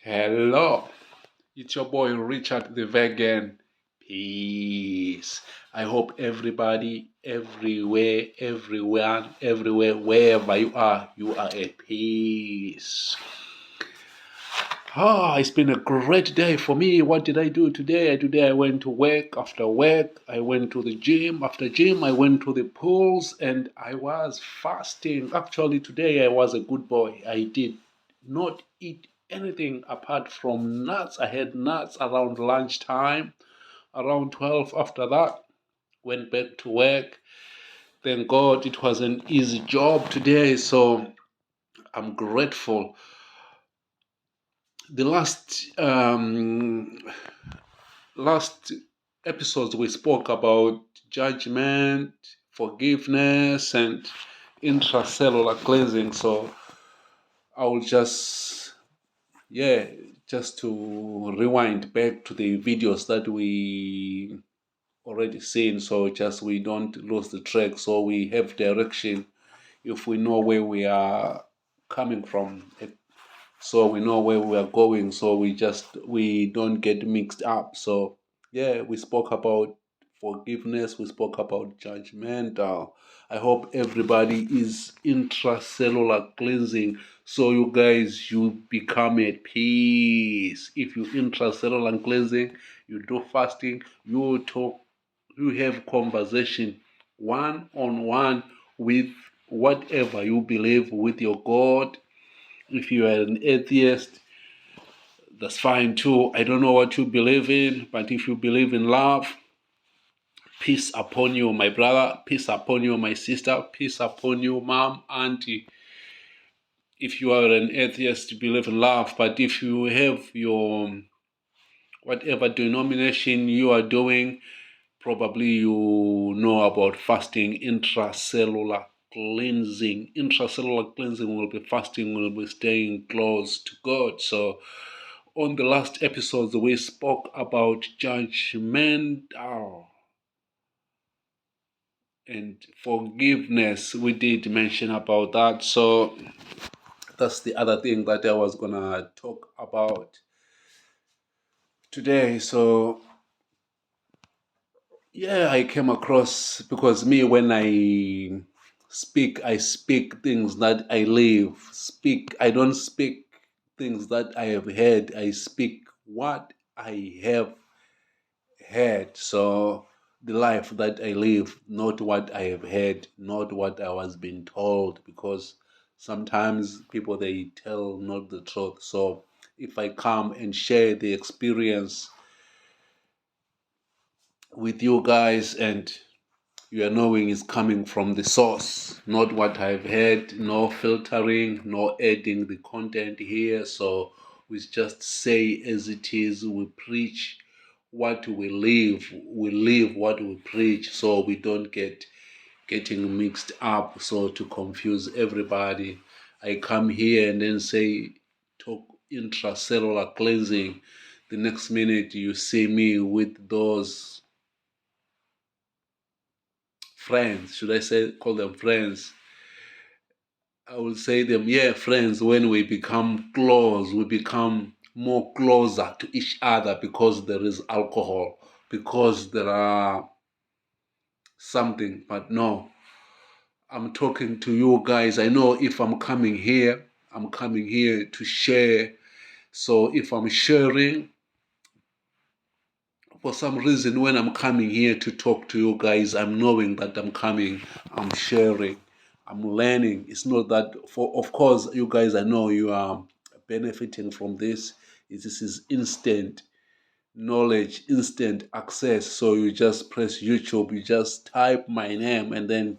Hello, it's your boy Richard the Vegan. Peace. I hope everybody, everywhere, wherever you are at peace. It's been a great day for me. What did I do today? Today I went to work. After work, I went to the gym. After gym, I went to the pools and I was fasting. Actually, today I was a good boy. I did not eat anything apart from nuts. I had nuts around lunchtime, around 12. After that, went back to work. Thank God it was an easy job today, so I'm grateful. The last episodes we spoke about judgment, forgiveness, and intracellular cleansing. So I will just to rewind back to the videos that we already seen. So just we don't lose the track. So we have direction if we know where we are coming from. So we know where we are going, so we don't get mixed up. So yeah, we spoke about forgiveness, we spoke about judgmental. I hope everybody is intracellular cleansing, so you guys, you become at peace. If you intracellular cleansing, you do fasting, you talk, you have conversation one on one with whatever you believe, with your God. If you are an atheist, that's fine too. I don't know what you believe in, but if you believe in love, peace upon you, my brother, peace upon you, my sister, peace upon you, mom, auntie. If you are an atheist, you believe in love, but if you have your whatever denomination you are doing, probably you know about fasting, intracellular cleansing. Intracellular cleansing will be fasting, will be staying close to God. So on the last episodes, we spoke about judgmental and forgiveness. We did mention about that. So that's the other thing that I was gonna talk about today. So yeah, I came across, because me, when I speak things that I live. I don't speak things that I have heard. I speak what I have heard. So the life that I live, not what I have heard, not what I was being told, because sometimes people, they tell not the truth. So if I come and share the experience with you guys, and you are knowing is coming from the source, not what I've heard, no filtering, no adding the content here. So we just say as it is, we preach what we live what we preach, so we don't getting mixed up, so to confuse everybody. I come here and then say, talk intracellular cleansing. The next minute you see me with those friends. Should I say call them friends? I will say them, yeah, friends. When we become close, we become more closer to each other because there is alcohol, because there are something. But no, I'm talking to you guys. I know if I'm coming here to share. So if I'm sharing, for some reason, when I'm coming here to talk to you guys, I'm knowing that I'm sharing, I'm learning. It's not that, for of course, you guys, I know you are benefiting from this. This is instant knowledge, instant access. So you just press YouTube, you just type my name, and then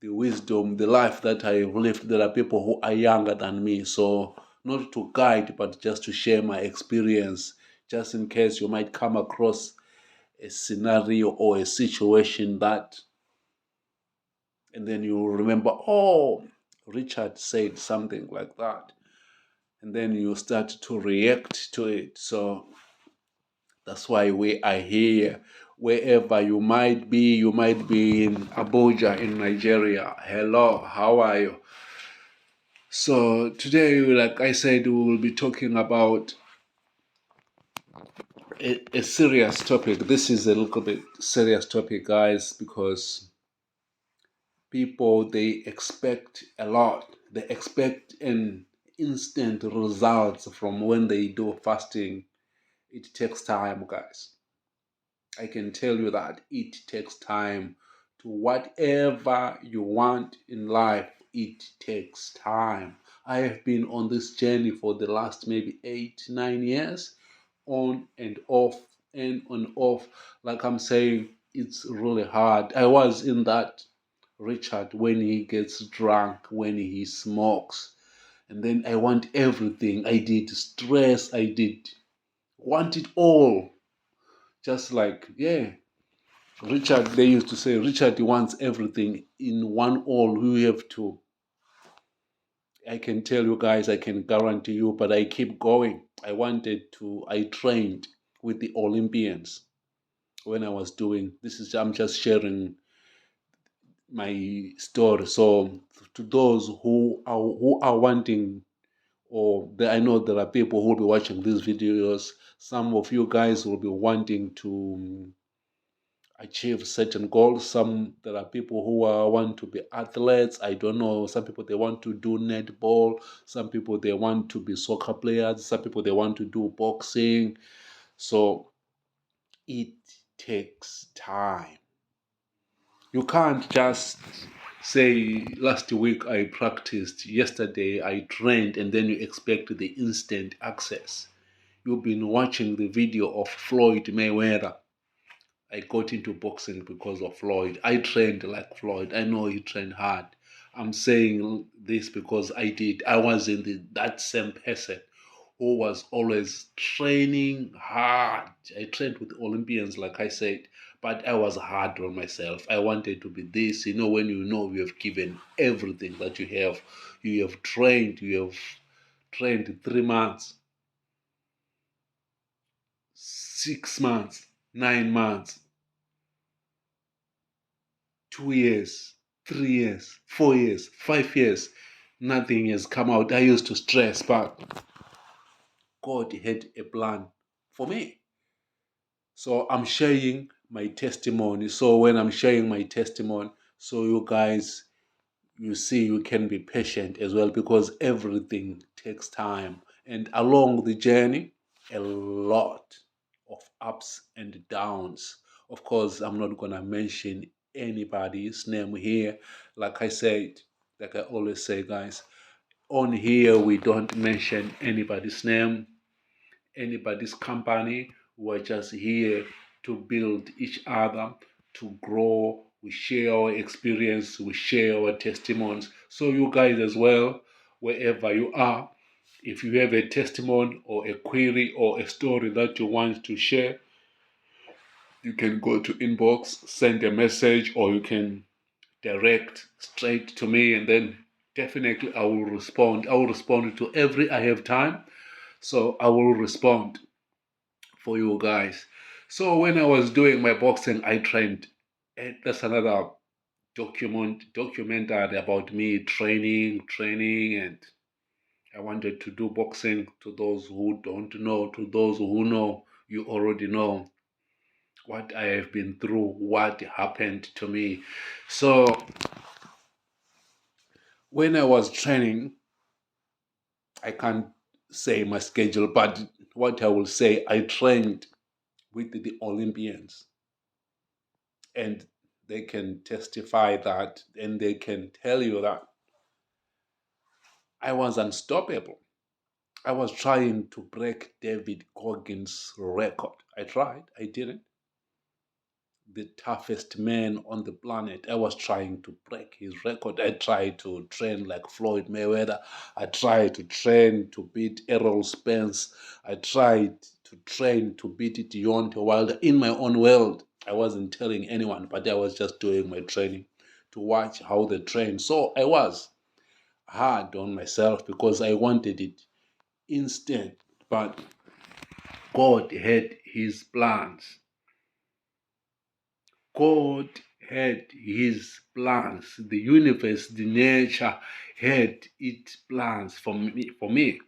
the wisdom, the life that I have lived. There are people who are younger than me. So not to guide, but just to share my experience, just in case you might come across a scenario or a situation that, and then you remember, oh, Richard said something like that. And then you start to react to it. So that's why we are here. Wherever you might be in Abuja in Nigeria. Hello, how are you? So today, like I said, we will be talking about a serious topic. This is a little bit serious topic, guys, because people, they expect a lot. They expect an instant results from when they do fasting. It takes time, guys. I can tell you that it takes time. To whatever you want in life, it takes time. I have been on this journey for the last maybe 8, 9 years, on and off, and on off. Like I'm saying, it's really hard. I was in that Richard when he gets drunk, when he smokes, and then I want everything. I did stress, I did want it all. Just like, yeah, Richard, they used to say, Richard wants everything in one all. We have to. I can tell you guys, I can guarantee you, but I keep going. I trained with the Olympians when I was doing this. I'm just sharing my story. So, to those who are wanting, I know there are people who will be watching these videos. Some of you guys will be wanting to achieve certain goals. Some There are people who want to be athletes. I don't know. Some people they want to do netball. Some people they want to be soccer players. Some people they want to do boxing. So it takes time. You can't just say last week I practiced, yesterday I trained, and then you expect the instant access. You've been watching the video of Floyd Mayweather. I got into boxing because of Floyd. I trained like Floyd. I know he trained hard. I'm saying this because I was in that same person who was always training hard. I trained with Olympians, like I said, but I was hard on myself. I wanted to be this. When you know you have given everything that you have trained 3 months, 6 months, 9 months, 2 years, 3 years, 4 years, 5 years, nothing has come out. I used to stress, but God had a plan for me. So I'm sharing my testimony. So when I'm sharing my testimony, so you guys, you see, you can be patient as well because everything takes time. And along the journey, a lot of ups and downs. Of course, I'm not going to mention anybody's name here. Like I said, like I always say, guys, on here we don't mention anybody's name, anybody's company. We're just here to build each other, to grow. We share our experience, we share our testimonies. So, you guys as well, wherever you are, if you have a testimony or a query or a story that you want to share, you can go to inbox, send a message, or you can direct straight to me, and then definitely I will respond. I will respond to every I have time. So I will respond for you guys. So when I was doing my boxing, I trained. And that's another documentary about me training, and I wanted to do boxing. To those who don't know, to those who know, you already know what I have been through, what happened to me. So when I was training, I can't say my schedule, but what I will say, I trained with the Olympians, and they can testify that, and they can tell you that I was unstoppable. I was trying to break David Goggins' record. I tried, I didn't. The toughest man on the planet. I was trying to break his record. I tried to train like Floyd Mayweather. I tried to train to beat Errol Spence. I tried to train to beat Deontay Wilder in my own world. I wasn't telling anyone, but I was just doing my training to watch how they train. So I was hard on myself because I wanted it instant. But God had his plans. God had his plans. The universe, the nature had its plans for me.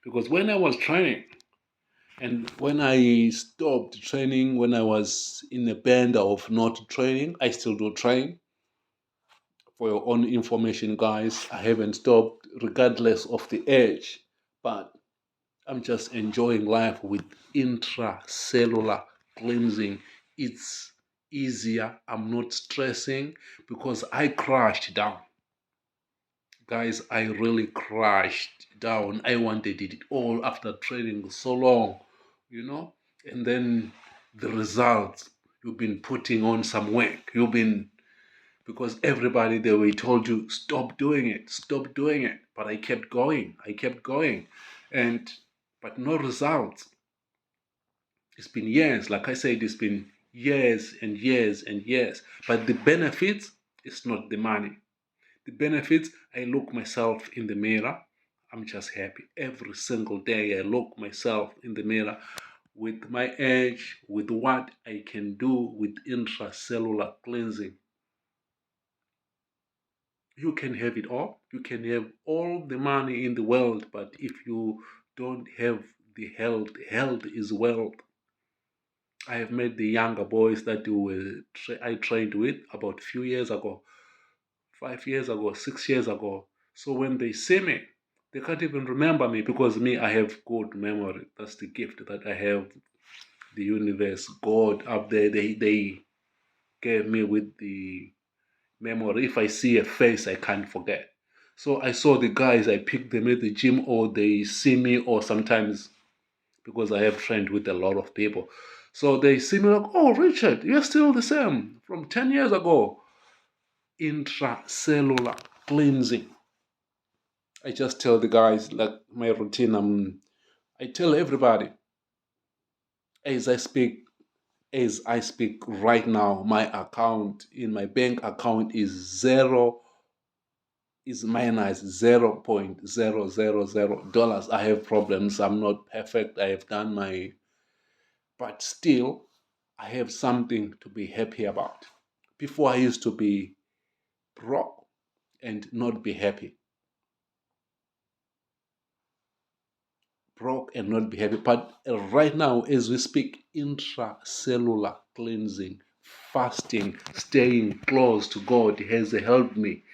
Because when I was training, and when I stopped training, when I was in a band of not training, I still do train. For your own information, guys, I haven't stopped regardless of the age, but I'm just enjoying life with intracellular cleansing. It's easier. I'm not stressing because I crashed down. Guys, I really crashed down. I wanted it all after training so long, you know? And then the results, you've been putting on some work. Because everybody there, we told you, stop doing it, stop doing it. But I kept going, And, but no results. It's been years, like I said, it's been years and years and years. But the benefits, it's not the money. The benefits, I look myself in the mirror. I'm just happy. Every single day I look myself in the mirror with my age, with what I can do with intracellular cleansing. You can have it all. You can have all the money in the world, but if you don't have the health is wealth. I have met the younger boys that I trained with about a few years ago, 5 years ago, 6 years ago. So when they see me, they can't even remember me because me, I have good memory. That's the gift that I have. The universe, God up there, they gave me with the memory. If I see a face, I can't forget. So I saw the guys, I pick them at the gym, or they see me, or sometimes because I have trained with a lot of people. So they see me like, oh, Richard, you're still the same from 10 years ago. Intracellular cleansing. I just tell the guys, like my routine, I tell everybody as I speak, right now, my account in my bank account is minus $0.000. I have problems. I'm not perfect. I have done my, but still, I have something to be happy about. Before I used to be broke and not be happy. Broke and not be happy. But right now, as we speak, intracellular cleansing, fasting, staying close to God has helped me.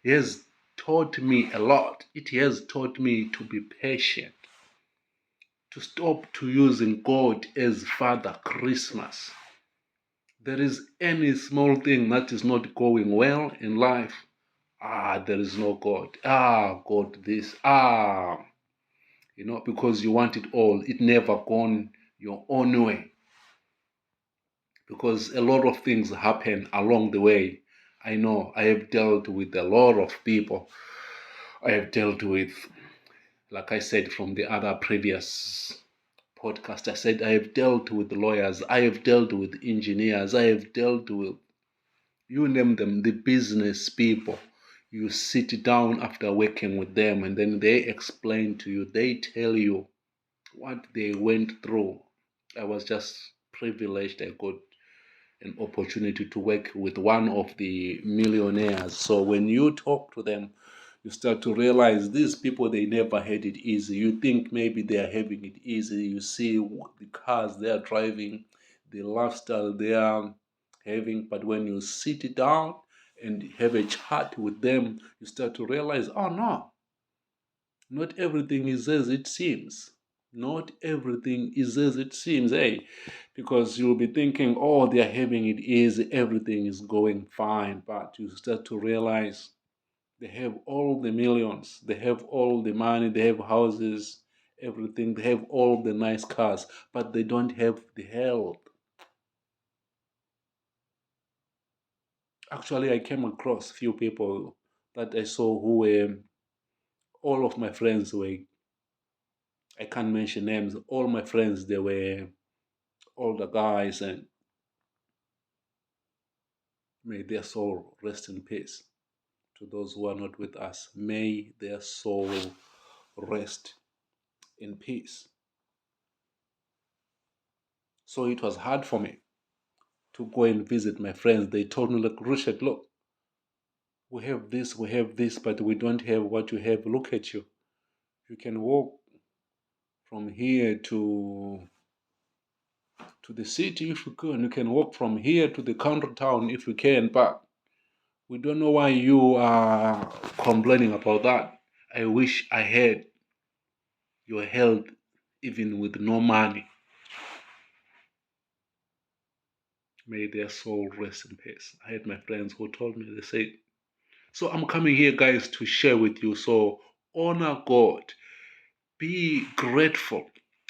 It has taught me a lot. It has taught me to be patient, to stop to using God as Father Christmas. There is any small thing that is not going well in life. There is no God. God, this. Because you want it all. It never gone your own way. Because a lot of things happen along the way. I know I have dealt with a lot of people. I have dealt with, like I said from the other previous podcast, I said I have dealt with lawyers, I have dealt with engineers, I have dealt with, you name them, the business people. You sit down after working with them and then they explain to you, they tell you what they went through. I was just privileged. I got an opportunity to work with one of the millionaires. So when you talk to them, you start to realize these people, they never had it easy. You think maybe they are having it easy. You see the cars they are driving, the lifestyle they are having. But when you sit down and have a chat with them, you start to realize, oh no, not everything is as it seems. Not everything is as it seems, because you'll be thinking, oh, they're having it easy, everything is going fine. But you start to realize they have all the millions, they have all the money, they have houses, everything, they have all the nice cars, but they don't have the health. Actually, I came across few people that I saw who were, all of my friends were, I can't mention names, all my friends, they were older guys, and may their soul rest in peace. To those who are not with us, may their soul rest in peace. So it was hard for me. to go and visit my friends. They told me, look, Richard, look, we have this, but we don't have what you have. Look at you. You can walk from here to the city if you can. You can walk from here to the country town if you can, but we don't know why you are complaining about that. I wish I had your health even with no money. May their soul rest in peace. I had my friends who told me, they said, so I'm coming here, guys, to share with you. So honor God. Be grateful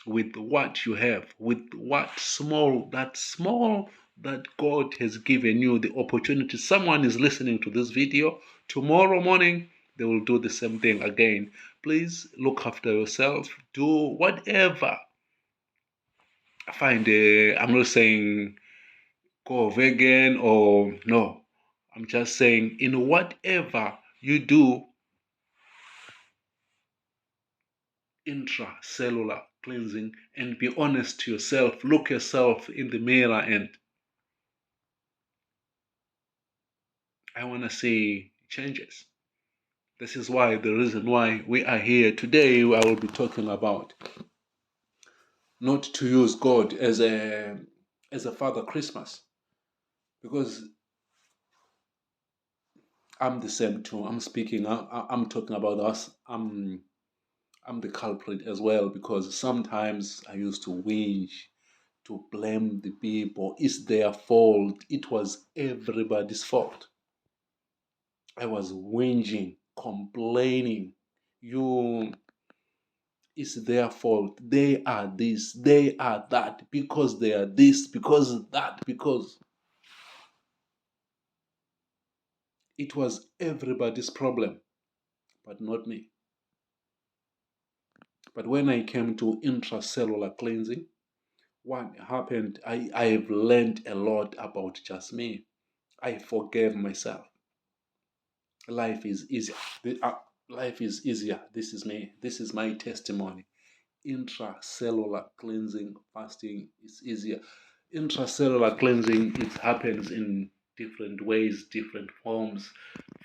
with what you have, with that small that God has given you the opportunity. Someone is listening to this video. Tomorrow morning, they will do the same thing again. Please look after yourself. Do whatever. I'm not saying go vegan or no. I'm just saying in whatever you do, intracellular cleansing, and be honest to yourself. Look yourself in the mirror, and I want to see changes. This is why the reason why we are here today. I will be talking about not to use God as a Father Christmas, because I'm the same too. I'm speaking. I'm talking about us. I'm the culprit as well, because sometimes I used to whinge, to blame the people. It's their fault. It was everybody's fault. I was whinging, complaining. You, it's their fault. They are this, they are that, because they are this, because that, because it was everybody's problem, but not me. But when I came to intracellular cleansing, what happened? I have learned a lot about just me. I forgave myself. Life is easier. Life is easier. This is me. This is my testimony. Intracellular cleansing fasting is easier. Intracellular cleansing, it happens in different ways, different forms.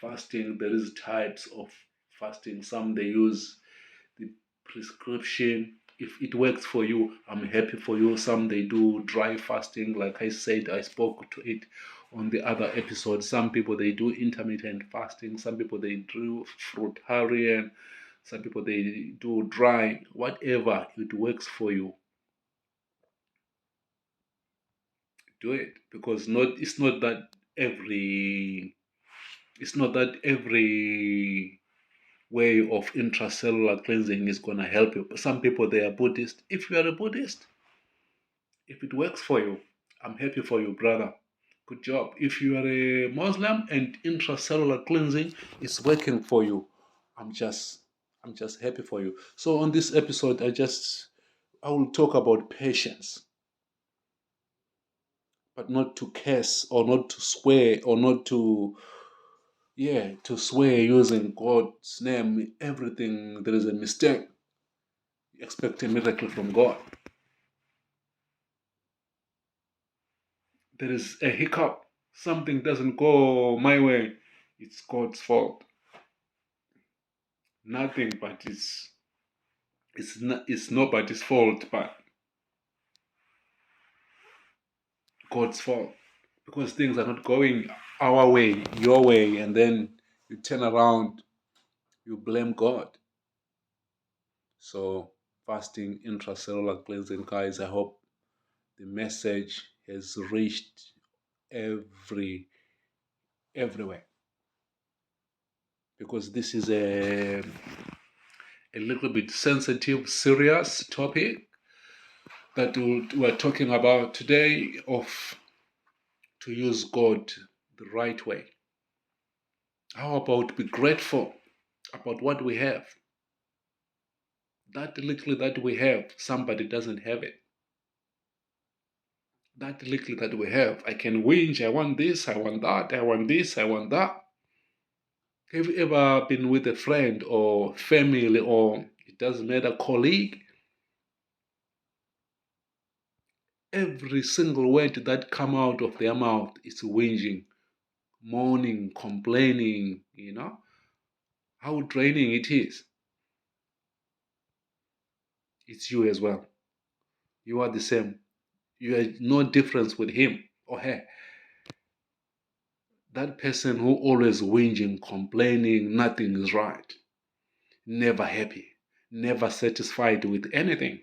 Fasting, there is types of fasting. Some they use the prescription. If it works for you, I'm happy for you. Some they do dry fasting, like I said, I spoke to it on the other episode. Some people they do intermittent fasting. Some people they do fruitarian. Some people they do dry. Whatever it works for you, do it, because it's not that every way of intracellular cleansing is going to help you. Some people they are Buddhist. If you are a Buddhist, if it works for you, I'm happy for you, brother. Good job. If you are a Muslim and intracellular cleansing is working for you, I'm just I'm just happy for you. So on this episode, I will talk about patience, but not to curse or not to swear or not to, yeah, to swear using God's name. Everything there is a mistake. Expect a miracle from God. There is a hiccup. Something doesn't go my way. It's God's fault. Nothing, but it's nobody's fault, but God's fault, because things are not going our way, your way, and then you turn around, you blame God. So fasting, intracellular cleansing, guys. I hope the message has reached everywhere, because this is a little bit sensitive, serious topic that we're talking about today, of to use God the right way. How about be grateful about what we have? That little that we have, somebody doesn't have it. That little that we have, I can whinge, I want this, I want that, I want this, I want that. Have you ever been with a friend or family, or it doesn't matter, colleague, Every single word that come out of their mouth is whinging, moaning, complaining, how draining it is. It's you as well. You are the same. You are no difference with him or her. That person who always whinging, complaining, nothing is right, never happy, never satisfied with anything,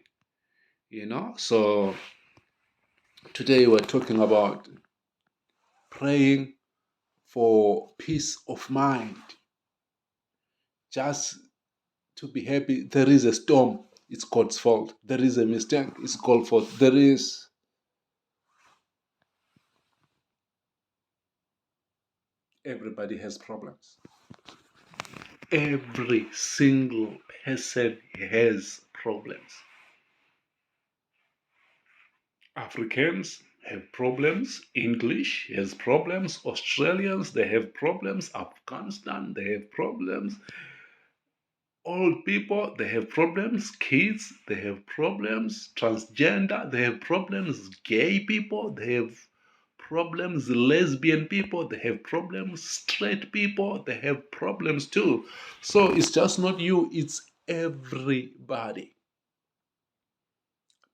So today we're talking about praying for peace of mind, just to be happy. There is a storm, it's God's fault. There is a mistake, it's God's fault. Everybody has problems. Every single person has problems. Africans have problems. English has problems. Australians, they have problems. Afghanistan, they have problems. Old people, they have problems. Kids, they have problems. Transgender, they have problems. Gay people, they have problems. Lesbian people, they have problems. Straight people, they have problems too. So it's just not you, it's everybody.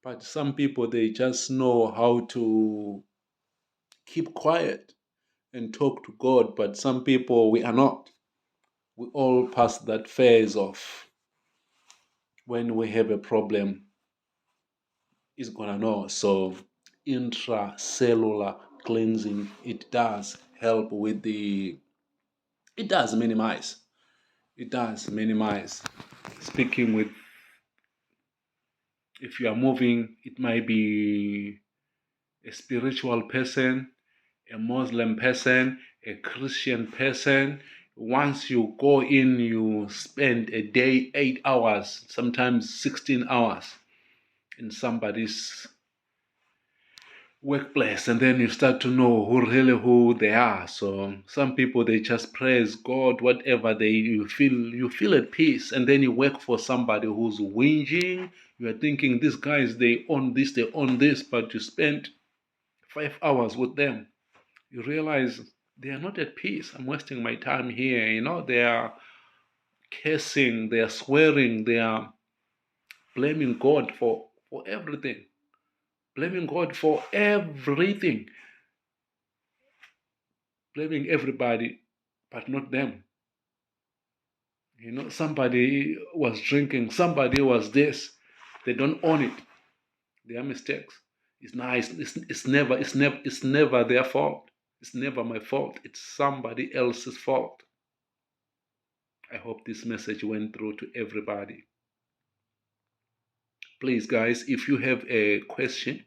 But some people, they just know how to keep quiet and talk to God. But some people, we are not. We all pass that phase of when we have a problem, is gonna know. So intracellular cleansing, it does help with it does minimize. It does minimize. Speaking with, if you are moving, it might be a spiritual person, a Muslim person, a Christian person. Once you go in, you spend a day, 8 hours, sometimes 16 hours in somebody's workplace, and then you start to know who they are. So some people, they just praise God, whatever you feel at peace, and then you work for somebody who's whinging. You are thinking, these guys, they own this, but you spent 5 hours with them. You realize they are not at peace. I'm wasting my time here. They are cursing, they are swearing, they are blaming God for everything. Blaming God for everything. Blaming everybody, but not them. Somebody was drinking, somebody was this. They don't own it. Their mistakes. It's nice. It's never their fault. It's never my fault. It's somebody else's fault. I hope this message went through to everybody. Please, guys, if you have a question,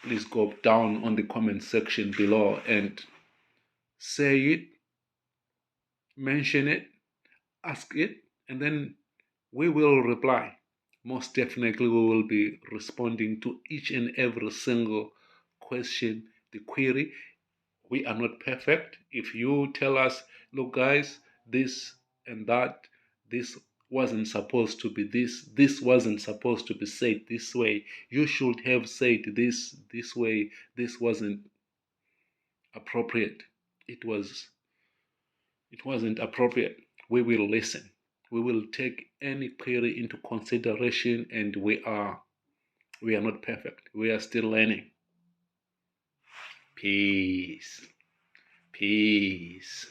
please go down on the comment section below and say it, mention it, ask it, and then we will reply. Most definitely, we will be responding to each and every single question, the query. We are not perfect. If you tell us, look, guys, this and that, this wasn't supposed to be this wasn't supposed to be said this way, you should have said this way, this wasn't appropriate, it was it wasn't appropriate, we will listen. We will take any query into consideration, and we are not perfect. We are still learning. Peace. Peace.